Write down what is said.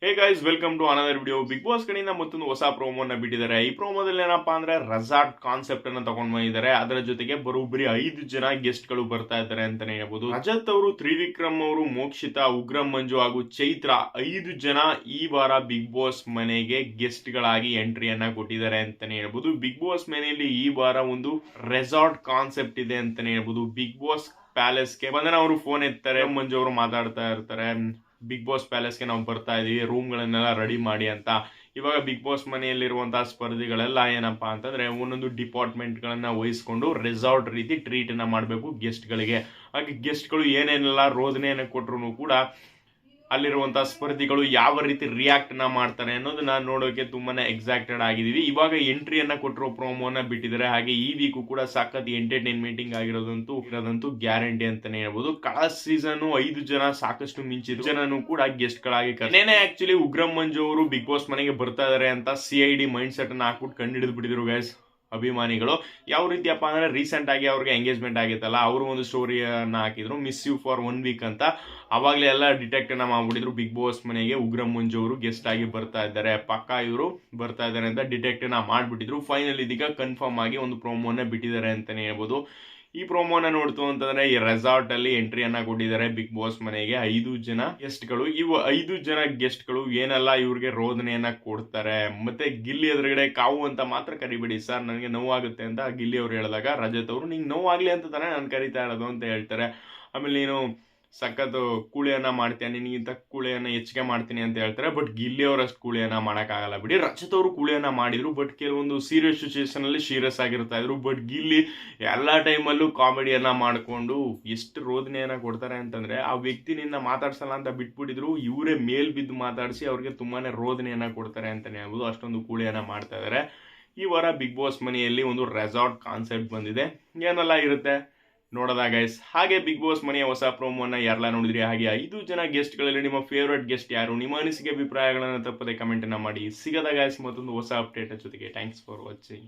Hey guys, welcome to another video. Bigg Boss ಕಡೆಯಿಂದ ಮತ್ತೊಂದು ಹೊಸ ಪ್ರೋಮೋನ ಬಿಟ್ಟಿದ್ದಾರೆ. ಈ ಪ್ರೋಮೋದಲ್ಲಿ ಏನಪ್ಪಾ ಅಂದ್ರೆ ರೆಸಾರ್ಟ್ ಕಾನ್ಸೆಪ್ಟ್ ಅನ್ನ ತಗೊಂಡ್ ಬಂದಿದ್ದಾರೆ. ಅದರ ಜೊತೆಗೆ ಬರೋಬ್ಬರಿ 5 ಜನ ಗೆಸ್ಟ್ ಗಳು ಬರ್ತಾ ಇದ್ದಾರೆ ಅಂತಾನೆ ಹೇಳ್ಬೋದು. ರಜತ್ ಅವರು, ತ್ರಿವಿಕ್ರಮ್ ಅವರು, ಮೋಕ್ಷಿತಾ, ಉಗ್ರಂ ಮಂಜು ಹಾಗೂ ಚೈತ್ರ 5 ಜನ ಈ ವಾರ ಬಿಗ್ ಬಾಸ್ ಮನೆಗೆ ಗೆಸ್ಟ್ ಗಳಾಗಿ ಎಂಟ್ರಿಯನ್ನ ಕೊಟ್ಟಿದ್ದಾರೆ ಅಂತಾನೆ ಹೇಳ್ಬೋದು. ಬಿಗ್ ಬಾಸ್ ಮನೆಯಲ್ಲಿ ಈ ವಾರ ಒಂದು ರೆಸಾರ್ಟ್ ಕಾನ್ಸೆಪ್ಟ್ ಇದೆ ಅಂತಾನೆ ಹೇಳ್ಬೋದು. ಬಿಗ್ ಬಾಸ್ ಪ್ಯಾಲೇಸ್ಗೆ ಬಂದನ ಅವರು ಫೋನ್ ಎತ್ತಾರೆ, ಮಂಜು ಅವರು ಮಾತಾಡ್ತಾ ಇರ್ತಾರೆ, ಬಿಗ್ ಬಾಸ್ ಪ್ಯಾಲೇಸ್ಗೆ ನಾವು ಬರ್ತಾ ಇದೀವಿ, ರೂಮ್ಗಳನ್ನೆಲ್ಲ ರೆಡಿ ಮಾಡಿ ಅಂತ. ಇವಾಗ ಬಿಗ್ ಬಾಸ್ ಮನೆಯಲ್ಲಿರುವಂತಹ ಸ್ಪರ್ಧಿಗಳೆಲ್ಲ ಏನಪ್ಪಾ ಅಂತಂದ್ರೆ ಒಂದೊಂದು ಡಿಪಾರ್ಟ್ಮೆಂಟ್ಗಳನ್ನ ವಹಿಸ್ಕೊಂಡು ರೆಸಾರ್ಟ್ ರೀತಿ ಟ್ರೀಟ್ ಅನ್ನ ಮಾಡಬೇಕು ಗೆಸ್ಟ್ಗಳಿಗೆ. ಹಾಗೆ ಗೆಸ್ಟ್ಗಳು ಏನೇನೆಲ್ಲ ರೋದನೆಯನ್ನು ಕೊಟ್ಟರು ಕೂಡ ಅಲ್ಲಿರುವಂತಹ ಸ್ಪರ್ಧಿಗಳು ಯಾವ ರೀತಿ ರಿಯಾಕ್ಟ್ ನ ಮಾಡ್ತಾರೆ ಅನ್ನೋದನ್ನ ನೋಡೋಕೆ ತುಂಬಾನೇ ಎಕ್ಸೈಟೆಡ್ ಆಗಿದೀವಿ. ಇವಾಗ ಎಂಟ್ರಿಯನ್ನ ಕೊಟ್ಟಿರೋ ಪ್ರೋಮೋನ ಬಿಟ್ಟಿದ್ದಾರೆ. ಹಾಗೆ ಈ ವೀಕು ಕೂಡ ಸಖತ್ ಎಂಟರ್ಟೈನ್ಮೆಂಟಿಂಗ್ ಇರೋದಂತೂ ಗ್ಯಾರಂಟಿ ಅಂತಾನೆ ಹೇಳ್ಬೋದು. ಕಳೆದ ಸೀಸನ್ 5 ಜನ ಸಾಕಷ್ಟು ಮಿಂಚಿದ್ರು ಜನನು ಕೂಡ ಗೆಸ್ಟ್ ಗಳಾಗಿ ಆಕ್ಚುಲಿ ಉಗ್ರಂ ಮಂಜು ಅವರು ಬಿಗ್ ಬಾಸ್ ಮನೆಗೆ ಬರ್ತಾ ಇದಾರೆ ಅಂತ CID ಮೈಂಡ್ ಸೆಟ್ ಅನ್ನ ಹಾಕ್ಬಿಟ್ಟು ಕಂಡು ಬಿಟ್ಟಿದ್ರು ಗೈಸ್ ಅಭಿಮಾನಿಗಳು. ಯಾವ ರೀತಿಯಪ್ಪ ಅಂದ್ರೆ ರೀಸೆಂಟ್ ಆಗಿ ಅವ್ರಿಗೆ ಎಂಗೇಜ್ಮೆಂಟ್ ಆಗಿತ್ತಲ್ಲ, ಅವರು ಒಂದು ಸ್ಟೋರಿಯನ್ನ ಹಾಕಿದ್ರು, ಮಿಸ್ ಯು ಫಾರ್ 1 ವೀಕ್ ಅಂತ. ಅವಾಗಲೇ ಎಲ್ಲ ಡಿಟೆಕ್ಟ್ ಅನ್ನ ಮಾಡ್ಬಿಟ್ಟಿದ್ರು ಬಿಗ್ ಬಾಸ್ ಮನೆಗೆ ಉಗ್ರಂ ಮಂಜು ಅವರು ಗೆಸ್ಟ್ ಆಗಿ ಬರ್ತಾ ಇದ್ದಾರೆ, ಪಕ್ಕಾ ಇವರು ಬರ್ತಾ ಇದ್ದಾರೆ ಅಂತ ಡಿಟೆಕ್ಟ್ ಅನ್ನ ಮಾಡ್ಬಿಟ್ಟಿದ್ರು. ಫೈನಲ್ ಇದೀಗ ಕನ್ಫರ್ಮ್ ಆಗಿ ಒಂದು ಪ್ರೋಮೋನ ಬಿಟ್ಟಿದ್ದಾರೆ ಅಂತಾನೆ ಹೇಳ್ಬೋದು. ಈ ಪ್ರೋಮೋನ ನೋಡ್ತು ಅಂತಂದ್ರೆ ಈ ರೆಸಾರ್ಟ್ ಅಲ್ಲಿ ಎಂಟ್ರಿಯನ್ನ ಕೊಟ್ಟಿದ್ದಾರೆ ಬಿಗ್ ಬಾಸ್ ಮನೆಗೆ 5 ಜನ ಗೆಸ್ಟ್ ಗಳು. ಇವು 5 ಜನ ಗೆಸ್ಟ್ ಗಳು ಏನೆಲ್ಲ ಇವ್ರಿಗೆ ರೋದನೆಯನ್ನ ಕೊಡ್ತಾರೆ. ಮತ್ತೆ ಗಿಲ್ಲಿ ಎದುರುಗಡೆ ಕಾವು ಅಂತ ಮಾತ್ರ ಕರಿಬೇಡಿ ಸರ್, ನನಗೆ ನೋವಾಗುತ್ತೆ ಅಂತ ಗಿಲ್ಲಿ ಅವ್ರು ಹೇಳಿದಾಗ ರಜತ್ ಅವರು ನಿಂಗೆ ನೋವಾಗ್ಲಿ ಅಂತ ತಾನೇ ನಾನು ಕರಿತಾ ಇರೋದು ಅಂತ ಹೇಳ್ತಾರೆ. ಆಮೇಲೆ ನೀನು ಸಖತ್ ಕೂಳಿಯನ್ನ ಮಾಡ್ತೀಯ, ನಿನಗಿಂತ ಕೂಳಿಯನ್ನ ಹೆಚ್ಚಿಗೆ ಮಾಡ್ತೀನಿ ಅಂತ ಹೇಳ್ತಾರೆ. ಬಟ್ ಗಿಲ್ಲಿ ಅವರಷ್ಟು ಕೂಳಿಯನ್ನ ಮಾಡೋಕ್ಕಾಗಲ್ಲ ಬಿಡಿ. ರಜತ್ ಅವರು ಕೂಳಿಯನ್ನ ಮಾಡಿದ್ರು, ಬಟ್ ಕೆಲವೊಂದು ಸೀರಿಯಸ್ ಸಿಚುವೇಶನ್ ಅಲ್ಲಿ ಸೀರಿಯಸ್ ಆಗಿರ್ತಾ ಇದ್ರು. ಬಟ್ ಗಿಲ್ಲಿ ಎಲ್ಲ ಟೈಮಲ್ಲೂ ಕಾಮಿಡಿಯನ್ನ ಮಾಡಿಕೊಂಡು ಎಷ್ಟು ರೋದನೆಯನ್ನ ಕೊಡ್ತಾರೆ ಅಂತಂದ್ರೆ ಆ ವ್ಯಕ್ತಿ ನಿನ್ನ ಮಾತಾಡ್ಸಲ್ಲ ಅಂತ ಬಿಟ್ಬಿಟ್ಟಿದ್ರು, ಇವರೇ ಮೇಲ್ ಬಿದ್ದು ಮಾತಾಡಿಸಿ ಅವ್ರಿಗೆ ತುಂಬಾನೇ ರೋದನೆಯನ್ನ ಕೊಡ್ತಾರೆ ಅಂತಾನೆ ಹೇಳ್ಬೋದು. ಅಷ್ಟೊಂದು ಕೂಳಿಯನ್ನ ಮಾಡ್ತಾ ಇದ್ದಾರೆ. ಈ ವಾರ ಬಿಗ್ ಬಾಸ್ ಮನೆಯಲ್ಲಿ ಒಂದು ರೆಸಾರ್ಟ್ ಕಾನ್ಸೆಪ್ಟ್ ಬಂದಿದೆ, ಏನೆಲ್ಲ ಇರುತ್ತೆ ನೋಡೋದಾ ಗೈಸ್. ಹಾಗೆ ಬಿಗ್ ಬಾಸ್ ಮನೆಯ ಹೊಸ ಪ್ರೋಮೋನ ಯಾರೆಲ್ಲ ನೋಡಿದ್ರಿ, ಹಾಗೆ 5 ಜನ ಗೆಸ್ಟ್ಗಳಲ್ಲಿ ನಿಮ್ಮ ಫೇವ್ರೆಟ್ ಗೆಸ್ಟ್ ಯಾರು, ನಿಮ್ಮ ಅನಿಸಿಕೆ ಅಭಿಪ್ರಾಯಗಳನ್ನು ತಪ್ಪದೆ ಕಮೆಂಟ್ ಅನ್ನ ಮಾಡಿ. ಸಿಗದ ಗೈಸ್ ಮತ್ತೊಂದು ಹೊಸ ಅಪ್ಡೇಟ್ ಜೊತೆಗೆ. Thanks for watching.